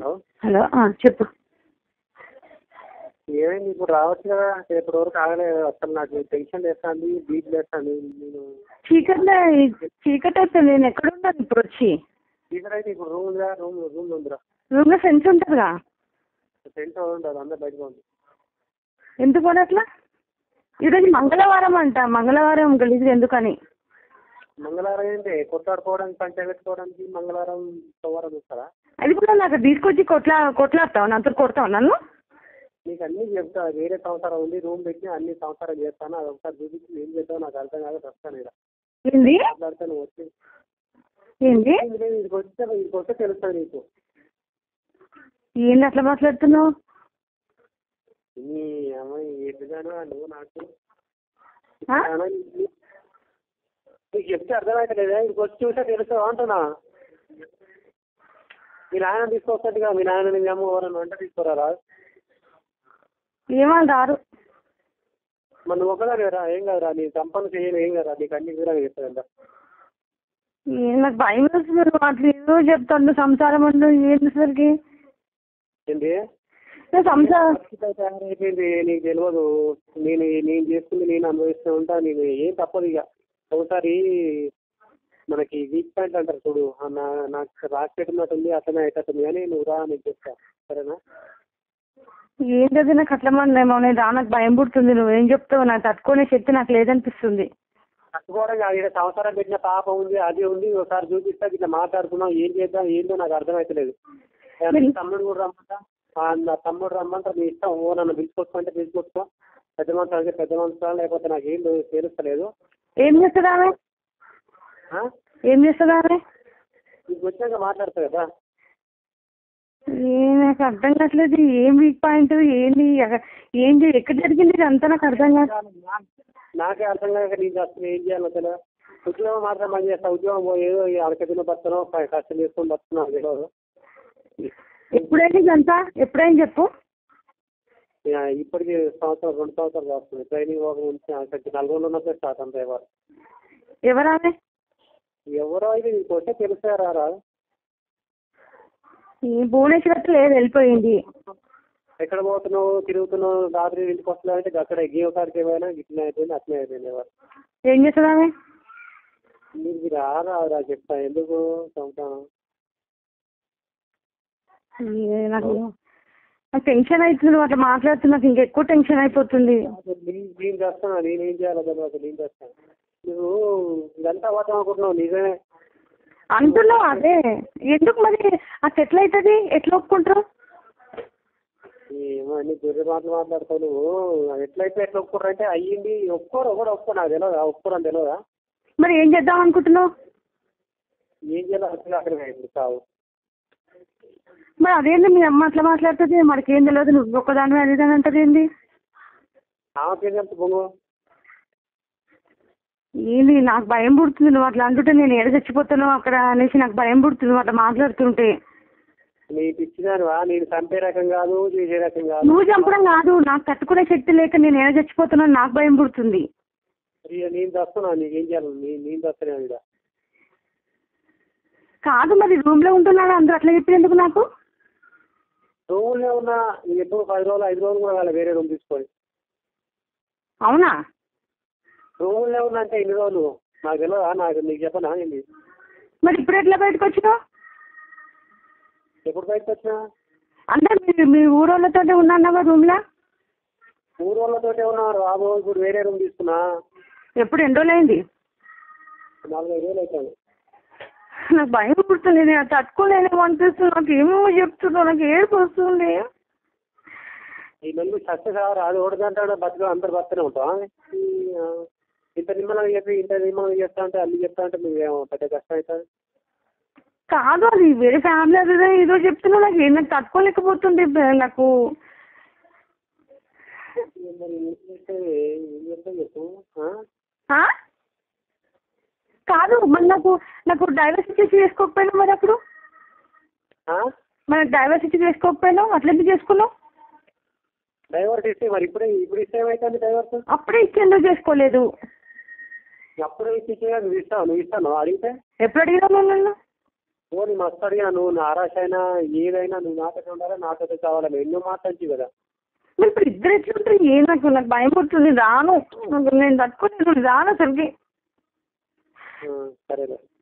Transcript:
Hello చెప్పు. ఏమైంది ఇప్పుడు రావచ్చు కదా, రేపటి వరకు ఆగలేదు. అసలు నాకు టెన్షన్ వేస్తుంది, బీట్ వేస్తుంది. నేను చీకటి అయిపోయింది. నేను ఎక్కడున్నాను ఇప్పుడు వచ్చి? చీకటి అయితే ఇప్పుడు రూమ్ ఉందిరా, రూమ్ ఉందిరా. రూమ్లో ఫ్రెండ్స్ ఉంటుందిగా? ఫ్రెండ్స్ ఉంటారు, అందరు బయటకు ఉంది. ఎందుకు అని అట్లా? ఈరోజు మంగళవారం అంట, మంగళవారం గలీజ్ ఎందుకని? మంగళవారం ఏంటి కొట్లాడుకోవడానికి, పంచాయతీ పెట్టుకోవడానికి మంగళవారం సోమవారం వస్తారా? అది కూడా నాకు తీసుకొచ్చి కొట్లాడతావు, నాతో కొడతావు నన్ను? నీకు అన్నీ చెప్తా. వేరే సంవత్సరం ఉంది, రూమ్ పెట్టి అన్ని సంవత్సరాలు చేస్తాను. అది ఒకసారి చూపించి ఏం చేద్దాం నాకు అర్థం కాదు. వస్తాను ఇక్కడ ఏంది మాట్లాడతాను. వచ్చి ఏంది ఇదికి వస్తే తెలుస్తుంది నీకు. ఏంది అట్లా మాట్లాడుతున్నావు? నీ అమ్మాయి ఎదుగానో నువ్వు నాకు నీకు చెప్తే అర్థమవుతలేదా? ఇదికి వచ్చి చూసే తెలుసు అంటున్నా. మీ నాయన తీసుకొస్తాడుగా, మీ నాయన మీ అమ్మ ఎవరన్నా వంట తీసుకురారా? ఏమని రారు. మరి నువ్వు ఒకదాని రా, ఏం కాదురా. నీ సంపన్న చేయను, ఏం కదా. నీకు అన్ని కూడా చెప్తానంట. నాకు భయం వేస్తుంది. అట్లా ఏదో చెప్తాను సంసారం అంటూ ఏంటి సరికి ఏంటి సంసారం తయారైపోయింది. నీకు తెలియదు. నేను చేసుకుంది నేను అనుభవిస్తూ ఉంటా. నేను ఏం తప్పదు. ఇక ఒకసారి మనకి వీక్ పాయింట్ అంటారు చూడు, నాకు రాసి పెట్టినట్టుంది, అట్లనే అయిపోతుంది. కానీ నువ్వు రా, నీకు చెప్తా, సరేనా? ఏంటది నాకు అట్లా మనమో నేను రా, నాకు భయం పుడుతుంది. నువ్వేం చెప్తావు? నాకు తట్టుకునే శక్తి నాకు లేదనిపిస్తుంది. తట్టుకోవడం కాదు, ఇక్కడ సంవత్సరం పెట్టిన పాప ఉంది, అది ఉంది. ఒకసారి చూపిస్తా, ఇట్లా మాట్లాడుకున్నాం. ఏం చేద్దాం ఏంటో నాకు అర్థమవుతలేదు. తమ్ముడు కూడా రమ్మంటా, నా తమ్ముడు రమ్మంటా. నీ ఇష్టం. నన్ను పిలుచుకొచ్చుకుంటే పిలుచుకొచ్చుకో. పెద్ద మనుషులు అంటే పెద్ద మనుషులు, లేకపోతే నాకు ఏం తెలుస్తలేదు. ఏం చేస్తుందా ఆమె? ఏం చేస్తుందా ఆమె? నీకు వచ్చాక మాట్లాడతా కదా. నాకు అర్థం కావట్లేదు. ఏం వీక్ పాయింట్ ఏంటి? ఏంటి ఎక్కడ జరిగింది అంతా నాకు అర్థం కాదు. నాకే అర్థం కాక నీకు అసలు ఏం చేయాలో తెలియదు. ఉద్యోగం మాత్రం పని చేస్తా. ఉద్యోగం ఏదో అడకదిన బతున్నావు, కష్టం చేసుకొని బతున్నావు తెలియదు. ఎప్పుడైంది ఇదంతా? ఎప్పుడైంది చెప్పు. ఇప్పటికి 2 సంవత్సరాలు వస్తుంది. ట్రైనింగ్ నుంచి 4 రోజులు ఉన్నప్పుడే స్టార్ట్ అంతా. ఎవరామె? ఎవరో ఇది నీకు వస్తే తెలుస్తారా? రా, భువనేశ్వర్ లేదు, వెళ్ళిపోయింది. ఎక్కడ పోతున్నావు, తిరుగుతున్నావు, రాత్రి ఇంటికి వస్తున్నావు అంటే అక్కడ గేమ్ కాడికి ఏమైనా గిట్లనే అయిపోయింది, అట్లనే అయిపోయింది. ఎవరు ఏం చేస్తుందామె? నీకు రా చెప్తా. ఎందుకు చంపుతాను? నాకు టెన్షన్ అవుతుంది. నువ్వు అట్లా మాట్లాడుతున్నా ఇంకెక్కువ టెన్షన్ అయిపోతుంది. నేను చేస్తాను. నేనేం చేయాలో తెలియదు. నేను చేస్తాను. నువ్వు ఇదంతా అబద్ధం అనుకుంటున్నావు. నిజమే అంటున్నావు. అదే ఎందుకు మరి అట్లా ఎట్లా అవుతుంది? ఎట్లా ఒప్పుకుంటారు? ఏమో అన్ని గొర్రె మాటలు మాట్లాడతావు నువ్వు. ఎట్లయితే ఎట్లా ఒప్పుకోరు అంటే అయ్యింది. ఒప్పుకోరు ఒప్పుకో. నాకు తెలియదా? ఒప్పుకోరని తెలియదా? మరి ఏం చేద్దాం అనుకుంటున్నావు? ఏం చేయాలో అసలు అక్కడ ఇప్పుడు కావు. మరి అదేంటి మీ అమ్మ అట్లా మాట్లాడుతుంది? మనకేం తెలియదు, నువ్వు ఒక్కదాని అదేదని అంటది ఏంటి? ఆమెకేం చెప్తా బొంగు? ఏంది నాకు భయం పుడుతుంది. నువ్వు అట్లా అంటుంటే నేను ఏడ చచ్చిపోతాను అక్కడ అనేసి నాకు భయం పుడుతుంది నువ్వు అట్లా మాట్లాడుతుంటే. నీకు ఇచ్చినానువా? నేను చంపే రకం కాదు, చేసే రకం కాదు. నువ్వు చంపడం కాదు, నాకు తట్టుకునే శక్తి లేక నేను ఏడ చచ్చిపోతున్నాను నాకు భయం పుడుతుంది. నేను చేస్తున్నా. నీకేం చేయాలి? నేను చేస్తాను ఇక్కడ. కాదు మరి రూమ్లో ఉంటున్నాడు అందరూ అట్లా చెప్పినందుకు నాకు. రూమ్లో ఉన్నా. నేను ఎప్పుడు 10 రోజులు 5 రోజులు కూడా కాదు వేరే రూమ్ తీసుకొని. అవునా? రూమ్లో ఉన్నా అంటే ఎన్ని రోజులు నాకు తెలియదా? నీకు చెప్పనా ఏంటి? మరి ఇప్పుడు ఎట్లా బయటకు వచ్చినావు? ఎప్పుడు బయటకు వచ్చినా? అంటే మీ ఊరోళ్ళతో ఉన్నావా రూమ్లో? ఊరోళ్ళతోటే ఉన్నారు. బాబు ఇప్పుడు వేరే రూమ్ తీసుకున్నా. ఎప్పుడు ఎన్ని రోజులు అయింది? 4-5 రోజులు అవుతాను. నాకు భయం పుడుతుంది. నేను తట్టుకోలేని అనిపిస్తుంది. నాకు ఏమో చెప్తున్నావు, నాకు ఏడుపు వస్తుంది. ఈ మంది సక్సెస్ అవ్వరు. అది ఓడదంటాడు బతుకు అందరు బతుకునే ఉంటాం. ఇంత నిమ్మలంగా చెప్పి ఇంత నిమ్మలంగా చెప్తా అంటే అన్ని చెప్తా అంటే నువ్వేమో పెద్ద కష్టం అవుతుంది. కాదు అది వేరే ఫ్యామిలీ అదే ఏదో చెప్తున్నా. నాకు తట్టుకోలేకపోతుంది. నాకు కాదు మరి నాకు డైవర్స్ ఇచ్చేసి చేసుకోకపోయినా మరి అప్పుడు మనకు డైవర్స్ ఇచ్చి చేసుకోకపోయినావు అట్లా ఎందుకు చేసుకున్నావు? డైవర్స్ ఇస్తే మరి ఇప్పుడు ఇస్తే ఏమైతుంది? డైవర్స్ అప్పుడే ఇచ్చి ఎందుకు చేసుకోలేదు? అప్పుడే ఇచ్చి నువ్వు ఇస్తాను అడిగితే ఎప్పుడు అడిగినావు నన్ను? ఓ నీ మస్తు అడిగా నువ్వు నారాశ అయినా ఏదైనా నువ్వు నాతోనే ఉండాలా నాతోనే కావాలని ఎన్నో మాట్లాడి కదా. మరి ఇప్పుడు ఇద్దరు ఎట్లుంటారు? నాకు భయం పుడుతుంది, రాను. నేను తట్టుకొని రాను అసలుకి. సరేలే.